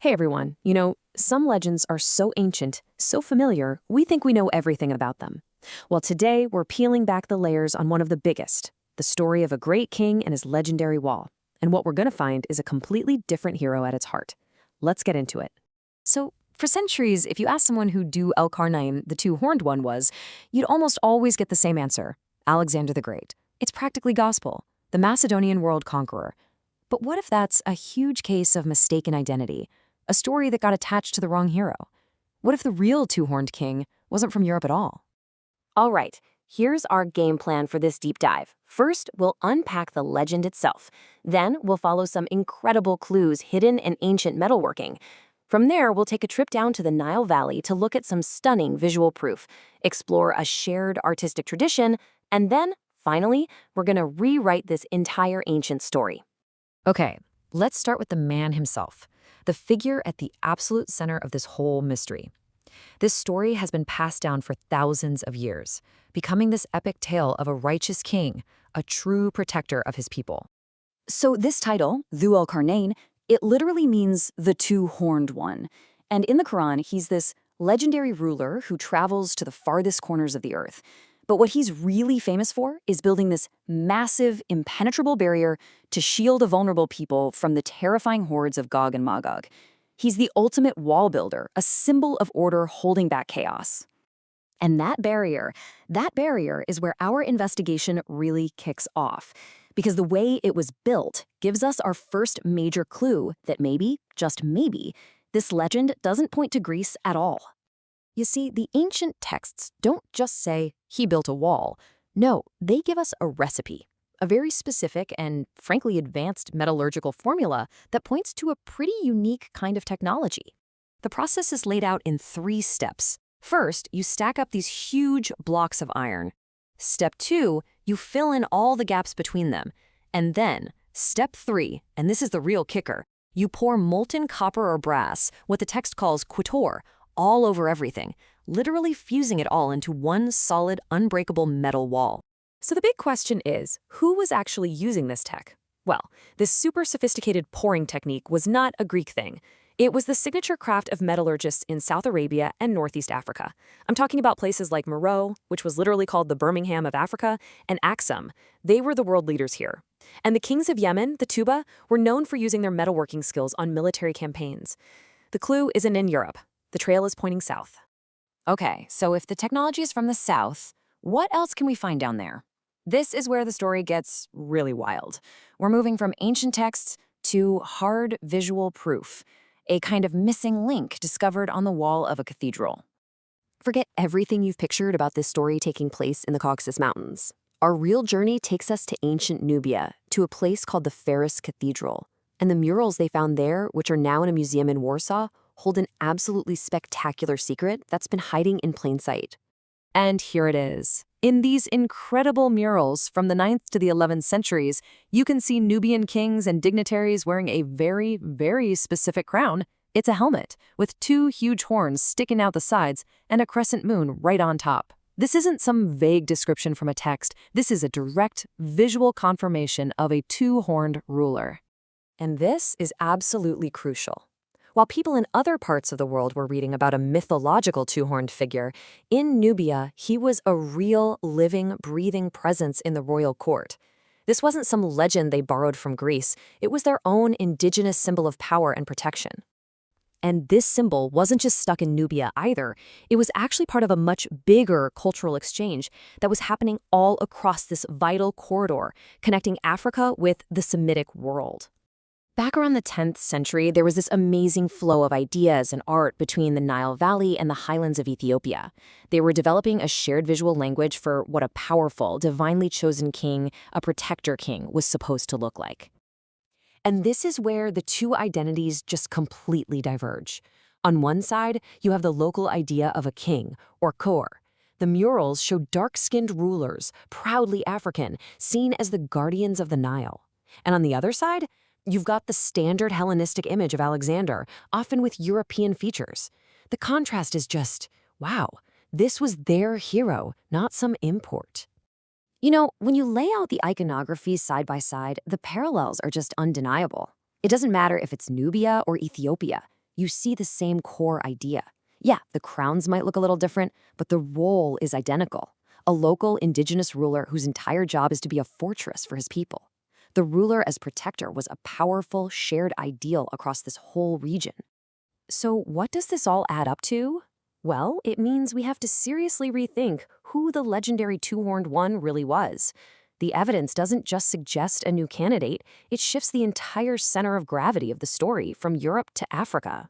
Hey everyone, some legends are so ancient, so familiar, we think we know everything about them. Well, today we're peeling back the layers on one of the biggest, the story of a great king and his legendary wall. And what we're going to find is a completely different hero at its heart. Let's get into it. So, for centuries, if you ask someone who Dhul Qarnayn, the two-horned one, was, you'd almost always get the same answer: Alexander the Great. It's practically gospel, the Macedonian world conqueror. But what if that's a huge case of mistaken identity? A story that got attached to the wrong hero? What if the real two-horned king wasn't from Europe at all? All right, here's our game plan for this deep dive. First, we'll unpack the legend itself. Then, we'll follow some incredible clues hidden in ancient metalworking. From there, we'll take a trip down to the Nile Valley to look at some stunning visual proof, explore a shared artistic tradition, and then, finally, we're going to rewrite this entire ancient story. Okay, let's start with the man himself, the figure at the absolute center of this whole mystery. This story has been passed down for thousands of years, becoming this epic tale of a righteous king, a true protector of his people. So this title, Dhul Qarnayn, it literally means the two-horned one. And in the Quran, he's this legendary ruler who travels to the farthest corners of the earth. But what he's really famous for is building this massive, impenetrable barrier to shield a vulnerable people from the terrifying hordes of Gog and Magog. He's the ultimate wall builder, a symbol of order holding back chaos. And that barrier is where our investigation really kicks off. Because the way it was built gives us our first major clue that maybe, just maybe, this legend doesn't point to Greece at all. You see, the ancient texts don't just say, he built a wall. No, they give us a recipe, a very specific and, frankly, advanced metallurgical formula that points to a pretty unique kind of technology. The process is laid out in 3 steps. First, you stack up these huge blocks of iron. Step 2, you fill in all the gaps between them. And then, step 3, and this is the real kicker, you pour molten copper or brass, what the text calls qutr, all over everything, literally fusing it all into one solid, unbreakable metal wall. So the big question is, who was actually using this tech? Well, this super sophisticated pouring technique was not a Greek thing. It was the signature craft of metallurgists in South Arabia and Northeast Africa. I'm talking about places like Meroe, which was literally called the Birmingham of Africa, and Aksum. They were the world leaders here. And the kings of Yemen, the Tuba, were known for using their metalworking skills on military campaigns. The clue isn't in Europe. The trail is pointing south. Okay, so if the technology is from the south, what else can we find down there? This is where the story gets really wild. We're moving from ancient texts to hard visual proof, a kind of missing link discovered on the wall of a cathedral. Forget everything you've pictured about this story taking place in the Caucasus Mountains. Our real journey takes us to ancient Nubia, to a place called the Ferris Cathedral. And the murals they found there, which are now in a museum in Warsaw, hold an absolutely spectacular secret that's been hiding in plain sight. And here it is. In these incredible murals from the 9th to the 11th centuries, you can see Nubian kings and dignitaries wearing a very, very specific crown. It's a helmet with 2 huge horns sticking out the sides and a crescent moon right on top. This isn't some vague description from a text. This is a direct visual confirmation of a two-horned ruler. And this is absolutely crucial. While people in other parts of the world were reading about a mythological two-horned figure, in Nubia, he was a real, living, breathing presence in the royal court. This wasn't some legend they borrowed from Greece. It was their own indigenous symbol of power and protection. And this symbol wasn't just stuck in Nubia either. It was actually part of a much bigger cultural exchange that was happening all across this vital corridor, connecting Africa with the Semitic world. Back around the 10th century, there was this amazing flow of ideas and art between the Nile Valley and the highlands of Ethiopia. They were developing a shared visual language for what a powerful, divinely chosen king, a protector king, was supposed to look like. And this is where the two identities just completely diverge. On one side, you have the local idea of a king, or qutr. The murals show dark-skinned rulers, proudly African, seen as the guardians of the Nile. And on the other side, you've got the standard Hellenistic image of Alexander, often with European features. The contrast is just, wow, this was their hero, not some import. When you lay out the iconography side by side, the parallels are just undeniable. It doesn't matter if it's Nubia or Ethiopia. you see the same core idea. Yeah, the crowns might look a little different, but the role is identical. A local indigenous ruler whose entire job is to be a fortress for his people. The ruler as protector was a powerful, shared ideal across this whole region. So what does this all add up to? Well, it means we have to seriously rethink who the legendary two-horned one really was. The evidence doesn't just suggest a new candidate, it shifts the entire center of gravity of the story from Europe to Africa.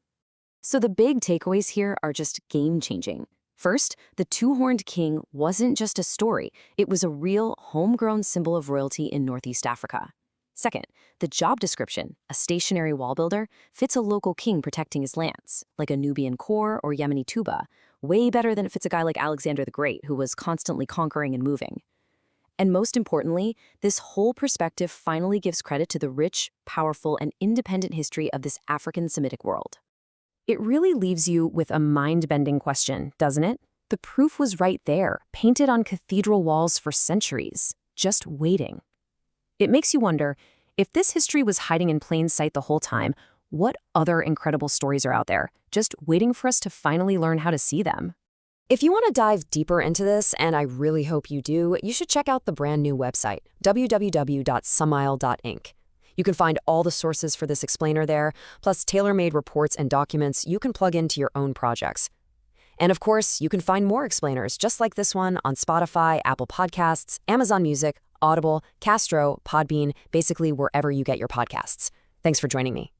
So the big takeaways here are just game-changing. First, the two-horned king wasn't just a story, it was a real, homegrown symbol of royalty in Northeast Africa. Second, the job description, a stationary wall builder, fits a local king protecting his lands, like a Nubian Kor or Yemeni Tuba, way better than it fits a guy like Alexander the Great, who was constantly conquering and moving. And most importantly, this whole perspective finally gives credit to the rich, powerful, and independent history of this African-Semitic world. It really leaves you with a mind-bending question, doesn't it? The proof was right there, painted on cathedral walls for centuries, just waiting. It makes you wonder, if this history was hiding in plain sight the whole time, what other incredible stories are out there, just waiting for us to finally learn how to see them? If you want to dive deeper into this, and I really hope you do, you should check out the brand new website, www.samael.inc. You can find all the sources for this explainer there, plus tailor-made reports and documents you can plug into your own projects. And of course, you can find more explainers just like this one on Spotify, Apple Podcasts, Amazon Music, Audible, Castro, Podbean, basically wherever you get your podcasts. Thanks for joining me.